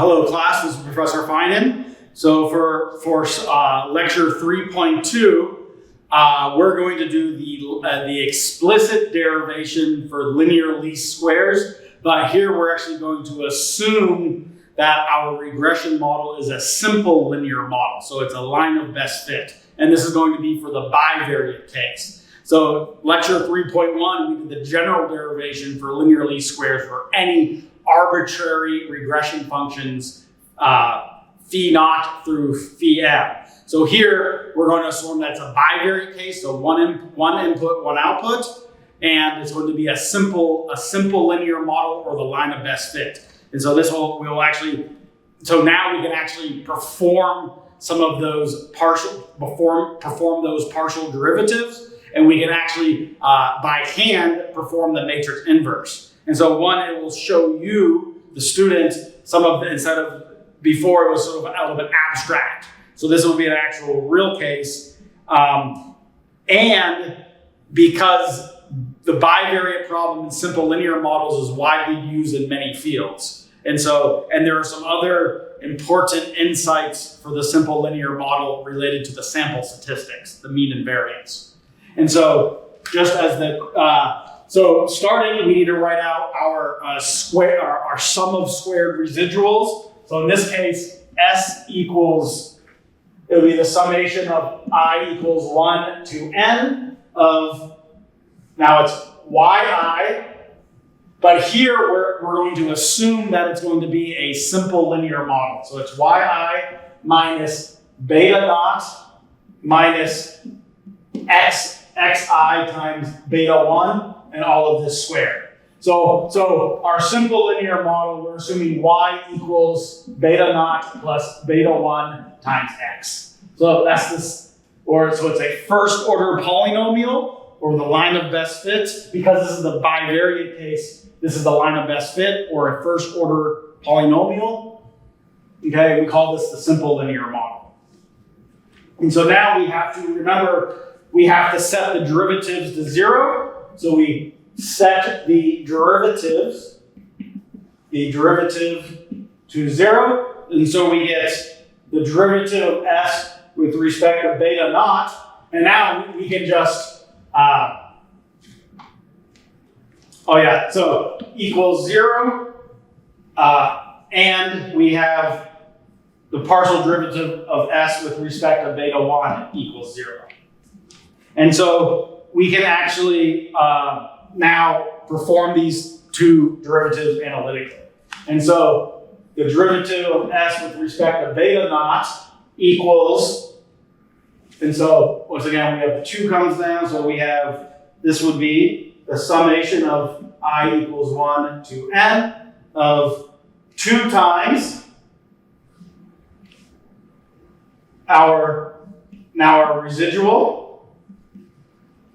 Hello class, this is Professor Finan. So for lecture 3.2, we're going to do the explicit derivation for linear least squares, but here we're actually going to assume that our regression model is a simple linear model. So it's a line of best fit. And this is going to be for the bivariate case. So lecture 3.1, we did the general derivation for linear least squares for any arbitrary regression functions, phi naught through phi m. So here we're going to assume that's a bivariate case, so one input, one output, and it's going to be a simple linear model or the line of best fit. And so so now we can actually perform some of those perform those partial derivatives, and we can actually by hand perform the matrix inverse. And so it will show you, the student, instead of before it was sort of a little bit abstract. So this will be an actual real case. And because the bivariate problem in simple linear models is widely used in many fields. And there are some other important insights for the simple linear model related to the sample statistics, the mean and variance. And so just as so starting, we need to write out our sum of squared residuals. So in this case, S equals, it'll be the summation of I equals 1 to n of, now it's yi, but here we're going to assume that it's going to be a simple linear model. So it's yi minus beta naught minus xi times beta 1 and all of this squared. So our simple linear model, we're assuming y equals beta naught plus beta 1 times x. So that's this, so it's a first order polynomial, or the line of best fit. Because this is the bivariate case, this is the line of best fit, or a first order polynomial. Okay, we call this the simple linear model. And so now we have to remember, we have to set the derivatives to 0. So we set the derivative to 0. And so we get the derivative of s with respect to beta naught. And now we can just, so equals 0. And we have the partial derivative of s with respect to beta 1 equals 0. And so we can actually now perform these two derivatives analytically. And so the derivative of s with respect to beta naught equals, and so once again, we have the 2 comes down, so we have, this would be the summation of I equals 1 to n of 2 times our residual,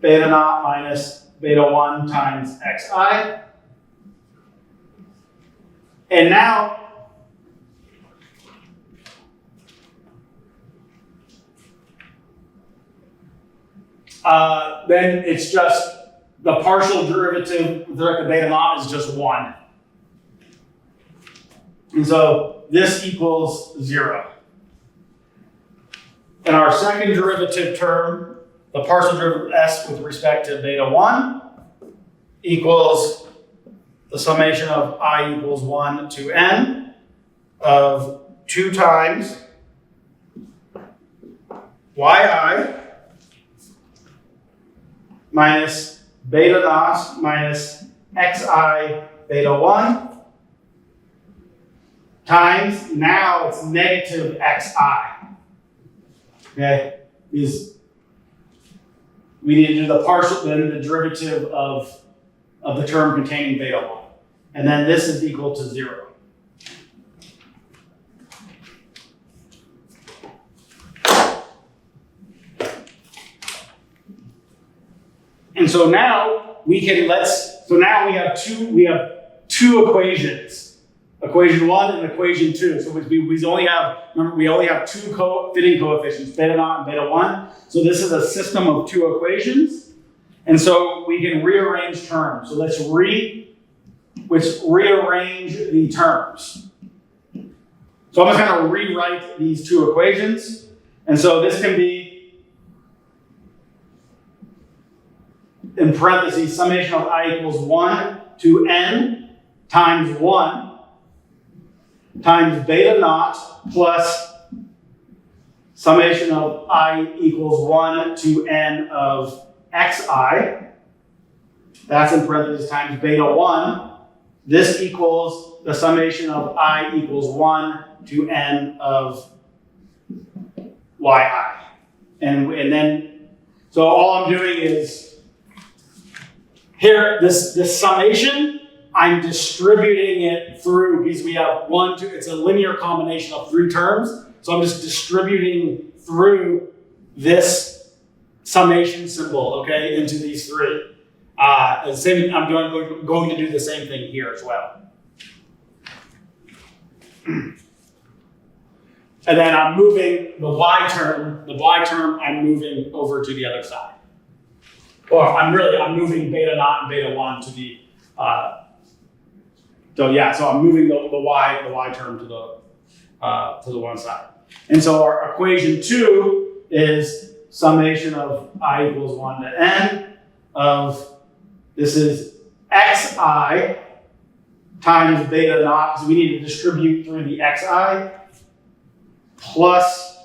beta naught minus beta 1 times xi. And now, then it's just the partial derivative with respect to beta naught is just 1. And so this equals 0. And our second derivative term, the partial derivative of s with respect to beta 1 equals the summation of I equals 1 to n of 2 times yi minus beta naught minus xi beta 1 times, now it's negative xi. Okay, we need to do the partial, then the derivative of the term containing beta 1. And then this is equal to 0. And so now we have two equations. Equation 1 and equation 2. So we only have 2 fitting coefficients, beta naught and beta 1. So this is a system of 2 equations. And so we can rearrange terms. So let's rearrange the terms. So I'm just going to rewrite these two equations. And so this can be, in parentheses, summation of I equals 1 to n times 1 times beta naught plus summation of I equals 1 to n of xi. That's in parentheses times beta 1. This equals the summation of I equals 1 to n of yi. And then, so all I'm doing is, here, this summation, I'm distributing it through, because we have 1, 2, it's a linear combination of 3 terms. So I'm just distributing through this summation symbol, okay, into these 3. I'm going to do the same thing here as well. And then I'm moving the y term I'm moving over to the other side. Or I'm moving beta naught and beta 1 to the, so I'm moving the y term to the one side. And so our equation 2 is summation of I equals 1 to n of, this is xi times beta naught, because we need to distribute through the xi, plus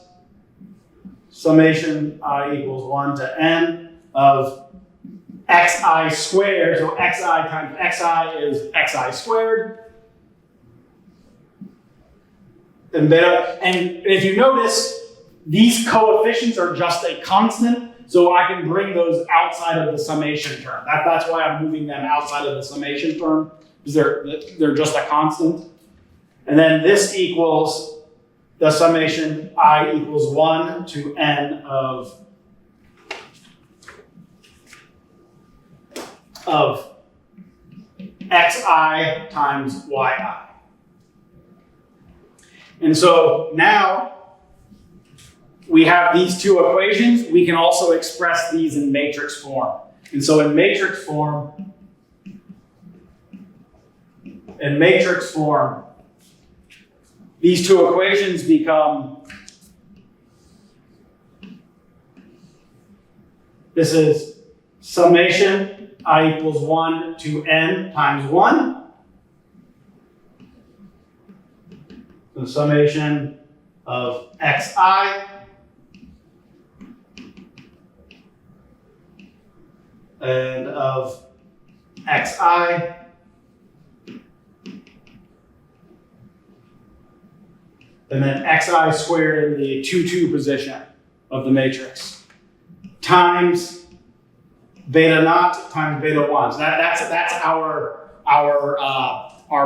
summation I equals 1 to n of xi squared. So xi times xi is xi squared. And beta, and if you notice, these coefficients are just a constant, so I can bring those outside of the summation term. That's why I'm moving them outside of the summation term, because they're just a constant. And then this equals the summation I equals 1 to n of xi times yi. And so now we have these two equations. We can also express these in matrix form. And so in matrix form, these two equations become, this is summation I equals 1 to n times 1. The summation of xi and of xi and then xi squared in the 2, 2 position of the matrix times beta naught times beta 1. So that's our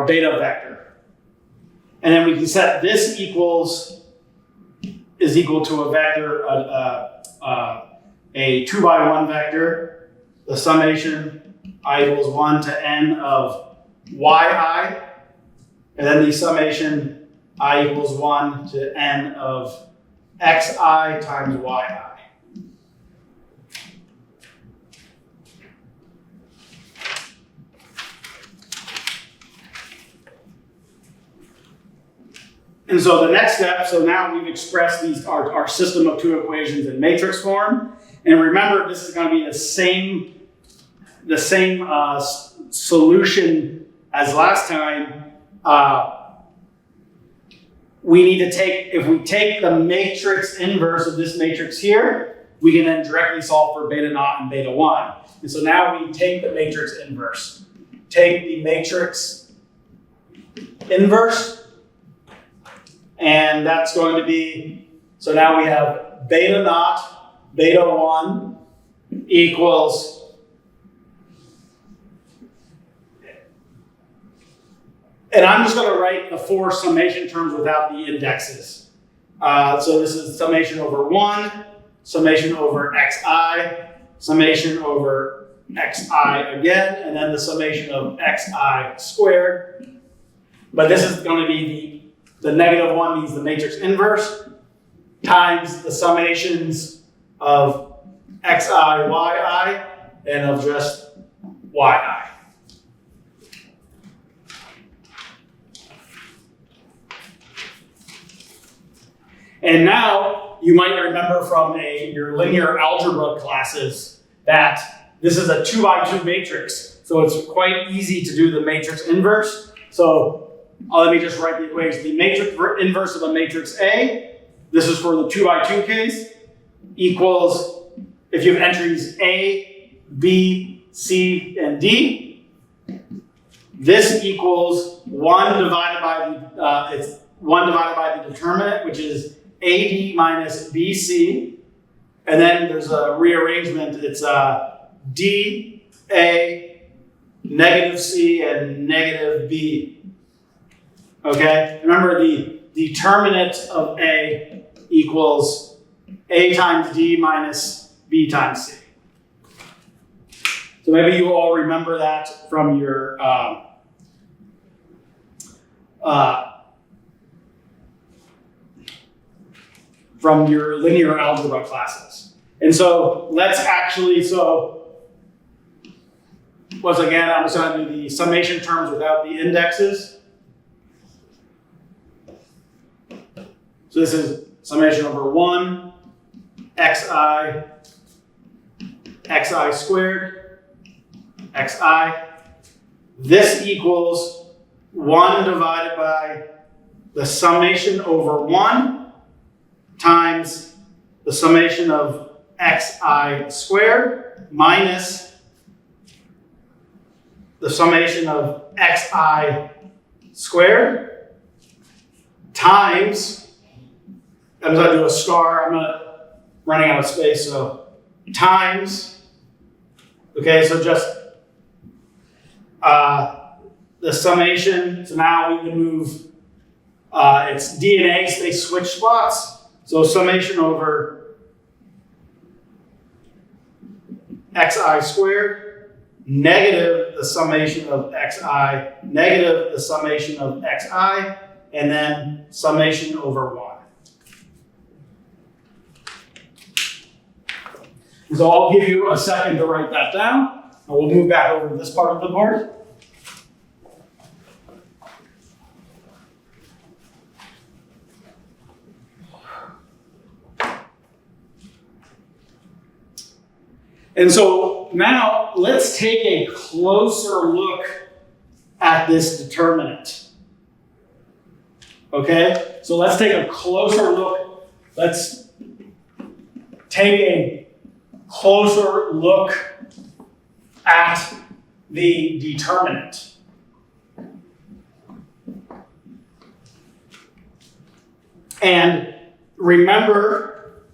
beta vector. And then we can set this is equal to a vector, a 2 by 1 vector, the summation I equals 1 to n of yi, and then the summation I equals 1 to n of xi times yi. And so the next step, so now we've expressed our system of 2 equations in matrix form. And remember, this is going to be the same solution as last time. We need to if we take the matrix inverse of this matrix here, we can then directly solve for beta naught and beta 1. And so now we take the matrix inverse. Take the matrix inverse, and that's going to be, so now we have beta naught, beta 1 equals, and I'm just going to write the 4 summation terms without the indexes. So this is summation over 1, summation over xi, summation over xi again, and then the summation of xi squared. But this is going to be the negative 1 means the matrix inverse times the summations of xi, yi, and of just yi. And now you might remember from your linear algebra classes that this is a 2 by 2 matrix. So it's quite easy to do the matrix inverse. So let me just write the equation. The matrix inverse of a matrix A, this is for the 2 by 2 case, equals, if you have entries A, B, C, and D, this equals 1 divided by the, the determinant, which is AD minus BC. And then there's a rearrangement. It's D, A, negative C, and negative B. Okay? Remember, the determinant of A equals A times D minus B times C. So maybe you all remember that from your linear algebra classes. And so let's actually, once again, I'm just going to do the summation terms without the indexes. So this is summation over 1, xi squared, xi. This equals 1 divided by the summation over 1 times the summation of xi squared minus the summation of xi squared times, I'm going to do a star, running out of space, so times, okay, so just the summation, so now we can move, it's D and A, so they switch spots, so summation over xi squared, negative the summation of xi, negative the summation of xi, and then summation over 1. So I'll give you a second to write that down, and we'll move back over to this part of the board. And so now let's take a closer look at this determinant. Okay? So let's take a closer look. Let's take a closer look at the determinant. And remember,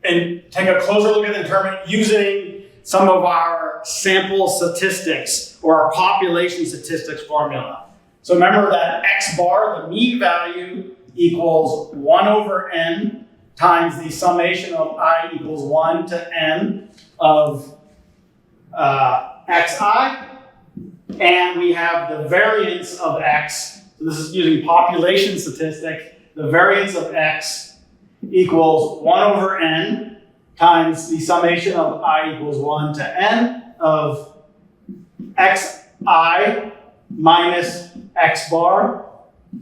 and take a closer look at the determinant using some of our sample statistics or our population statistics formula. So remember that x bar, the mean value, equals 1 over n times the summation of I equals 1 to n of xi. And we have the variance of x. So this is using population statistic. The variance of x equals 1 over n times the summation of I equals 1 to n of xi minus x bar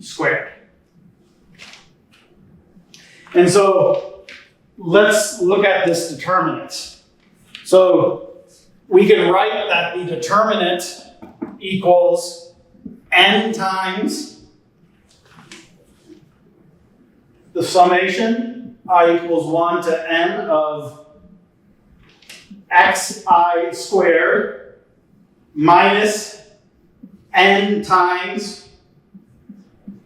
squared. And so let's look at this determinant. So we can write that the determinant equals n times the summation I equals 1 to n of xi squared minus n times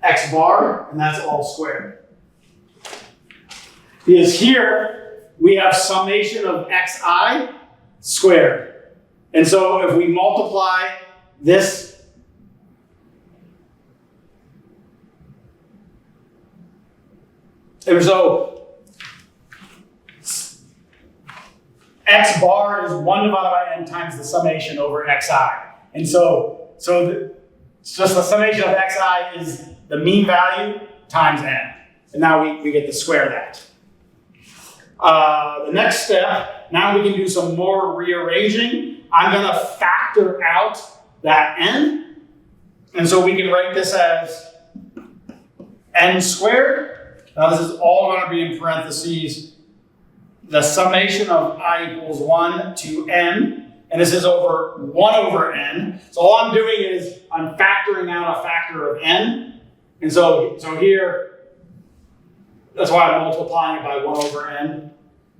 x bar, and that's all squared. Because here we have summation of xi squared. And so if we multiply this x bar is 1 divided by n times the summation over xi. And so it's just the summation of xi is the mean value times n. And now we get to square that. The next step, now we can do some more rearranging. I'm going to factor out that n. And so we can write this as n squared Now this is all going to be in parentheses. The summation of I equals 1 to n, and this is over 1 over n. So all I'm doing is I'm factoring out a factor of n. And so here, that's why I'm multiplying it by 1 over n.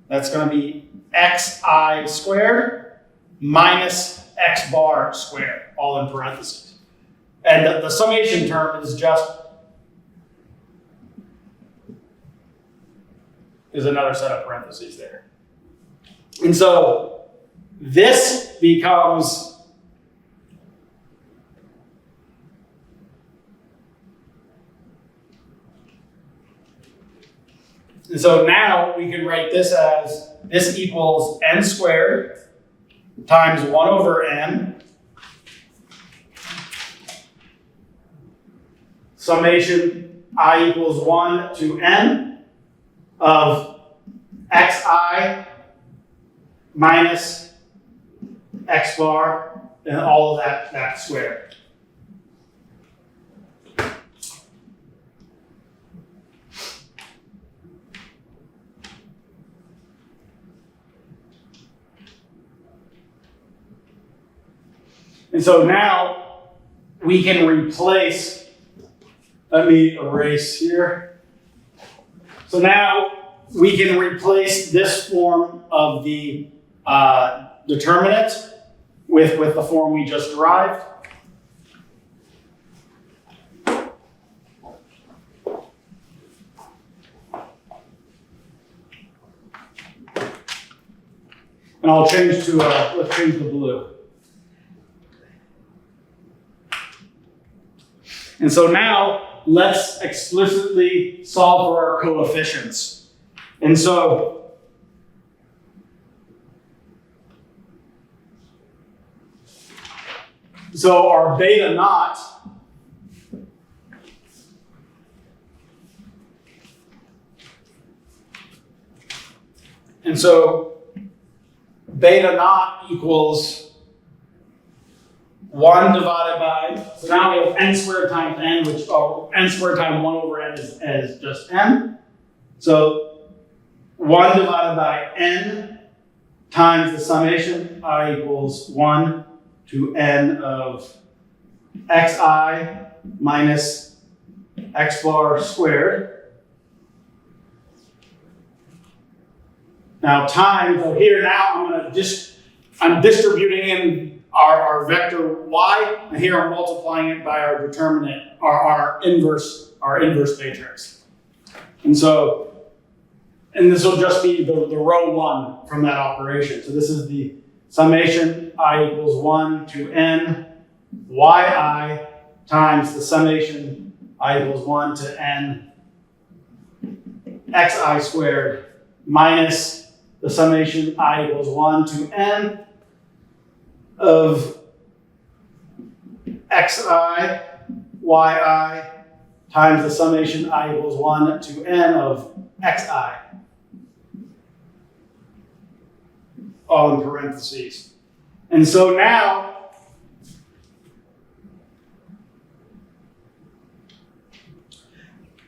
That's going to be xi squared minus x bar squared, all in parentheses. And the summation term is another set of parentheses there. And so this becomes and so now we can write this as this equals n squared times 1 over n summation I equals 1 to n of xi minus x bar and all of that squared. And so now we can replace, let me erase here. So now we can replace this form of the determinant with the form we just derived. And I'll change to, let's change the blue. And so now let's explicitly solve for our coefficients. And so our beta naught beta naught equals 1 divided by, so now we have n squared times n, which n squared times 1 over n is just n. So 1 divided by n times the summation I equals 1 to n of xi minus x bar squared. Now times, so here now I'm distributing in our vector y, and here I'm multiplying it by our determinant, our inverse matrix. And this will just be the row 1 from that operation. So this is the summation I equals 1 to n yi times the summation I equals 1 to n xi squared minus the summation I equals 1 to n of xi yi times the summation I equals 1 to n of xi, all in parentheses. And so now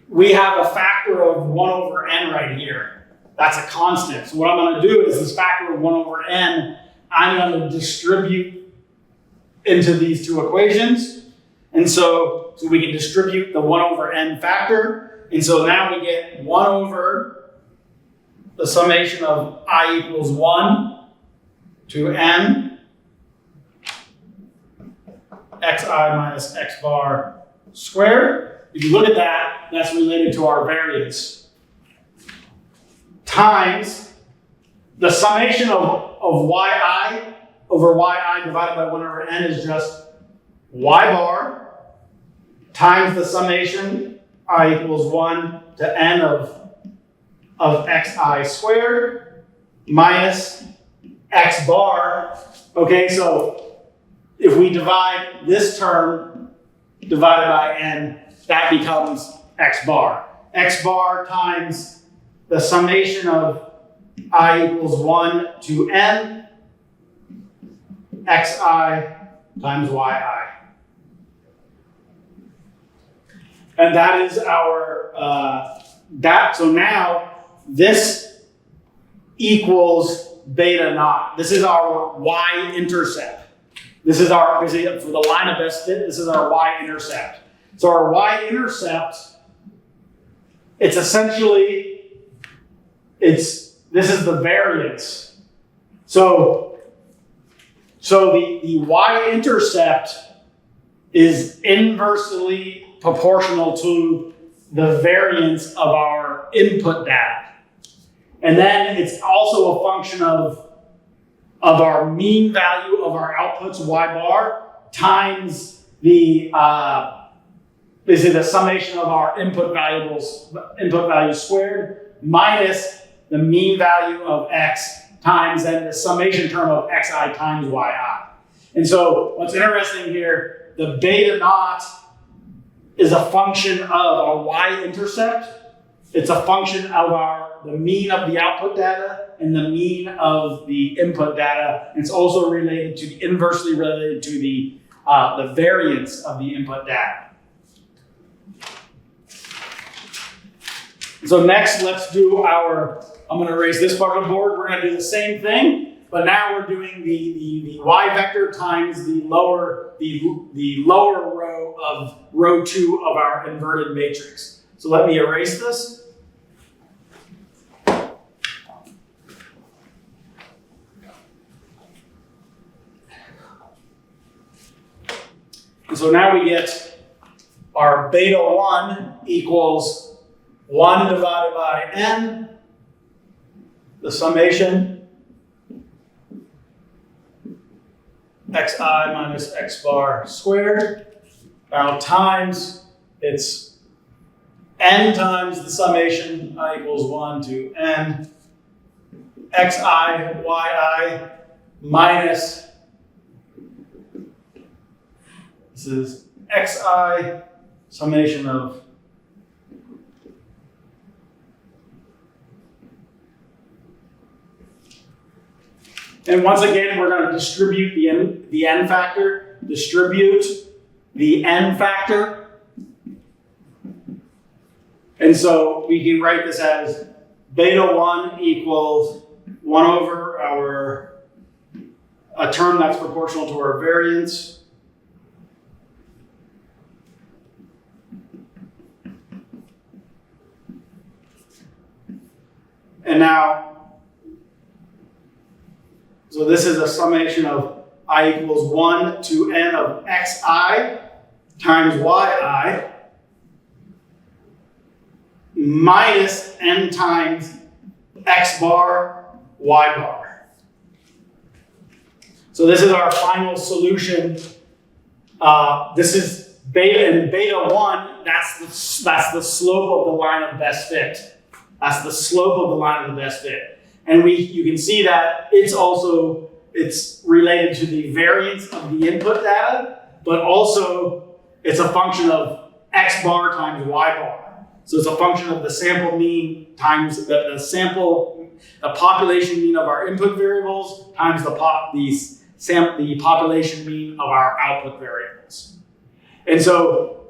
we have a factor of 1 over n right here. That's a constant. So what I'm going to do is this factor of 1 over n, I'm going to distribute into these two equations. And so we can distribute the 1 over n factor. And so now we get 1 over the summation of I equals 1 to n xi minus x bar squared. If you look at that, that's related to our variance, times the summation of yi over yi divided by 1 over n is just y bar times the summation I equals 1 to n of xi squared minus x bar. Okay, so if we divide this term divided by n, that becomes x bar. X bar times the summation of I equals 1 to n xi times yi. And that is our so now this equals beta naught. This is our y-intercept. This is our, basically for the line of best fit, this is our y-intercept. So our y-intercept, it's essentially, this is the variance. So the y-intercept is inversely proportional to the variance of our input data. And then it's also a function of our mean value of our outputs, y bar, times the basically the summation of our input values squared, minus the mean value of x times then the summation term of xi times yi. And so what's interesting here, the beta naught is a function of our y-intercept. It's a function of the mean of the output data and the mean of the input data. And it's also inversely related to the variance of the input data. So next, let's do I'm going to erase this part of the board. We're going to do the same thing, but now we're doing the y vector times the lower row of row 2 of our inverted matrix. So let me erase this. And so now we get our beta 1 equals 1 divided by n, the summation, xi minus x bar squared. Now times, it's n times the summation, I equals 1 to n, xi, yi, minus, this is xi, summation of and once again, we're going to distribute the n factor, distribute the n factor. And so we can write this as beta 1 equals 1 over a term that's proportional to our variance. And now, so this is a summation of I equals 1 to n of xi times yi minus n times x bar, y bar. So this is our final solution. This is beta, and beta 1, that's the slope of the line of best fit. That's the slope of the line of the best fit. And you can see that it's related to the variance of the input data, but also it's a function of x bar times y bar. So it's a function of the sample mean times the population mean of our input variables times the population mean of our output variables. And so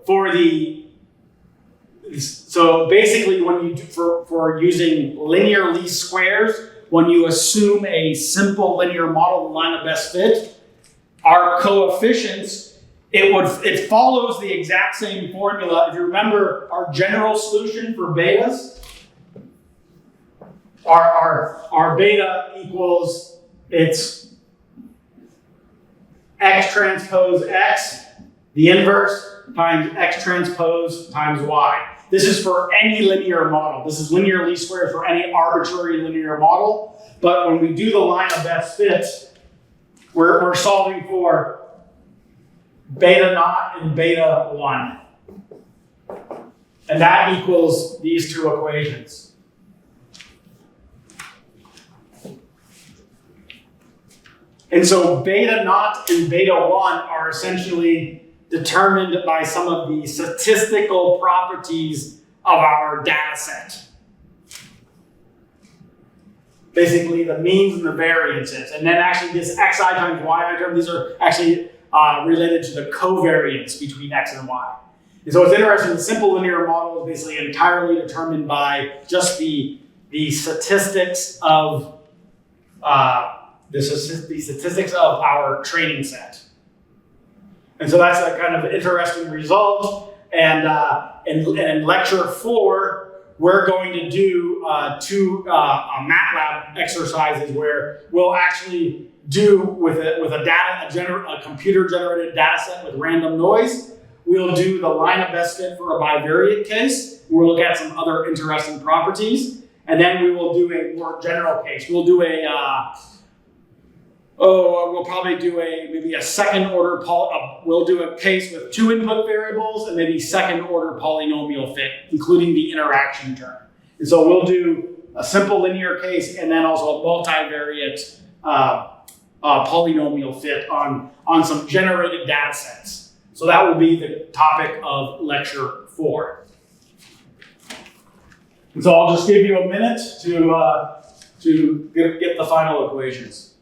so basically, when you for using linear least squares, when you assume a simple linear model, the line of best fit, our coefficients, it follows the exact same formula. If you remember our general solution for betas, our beta equals it's x transpose x, the inverse times x transpose times y. This is for any linear model. This is linear least squares for any arbitrary linear model. But when we do the line of best fits, we're solving for beta naught and beta 1. And that equals these two equations. And so beta naught and beta 1 are essentially determined by some of the statistical properties of our data set. Basically, the means and the variances. And then actually this xi times yi term, these are actually related to the covariance between x and y. And so it's interesting, the simple linear model is basically entirely determined by just the statistics of the statistics of our training set. And so that's a kind of interesting result. And in lecture 4, we're going to do two MATLAB exercises where we'll actually do with a computer-generated data set with random noise. We'll do the line of best fit for a bivariate case. We'll look at some other interesting properties. And then we will do a more general case. We'll do we'll probably do maybe a second order, we'll do a case with 2 input variables and maybe second order polynomial fit, including the interaction term. And so we'll do a simple linear case and then also a multivariate polynomial fit on some generated data sets. So that will be the topic of lecture 4. And so I'll just give you a minute to get the final equations.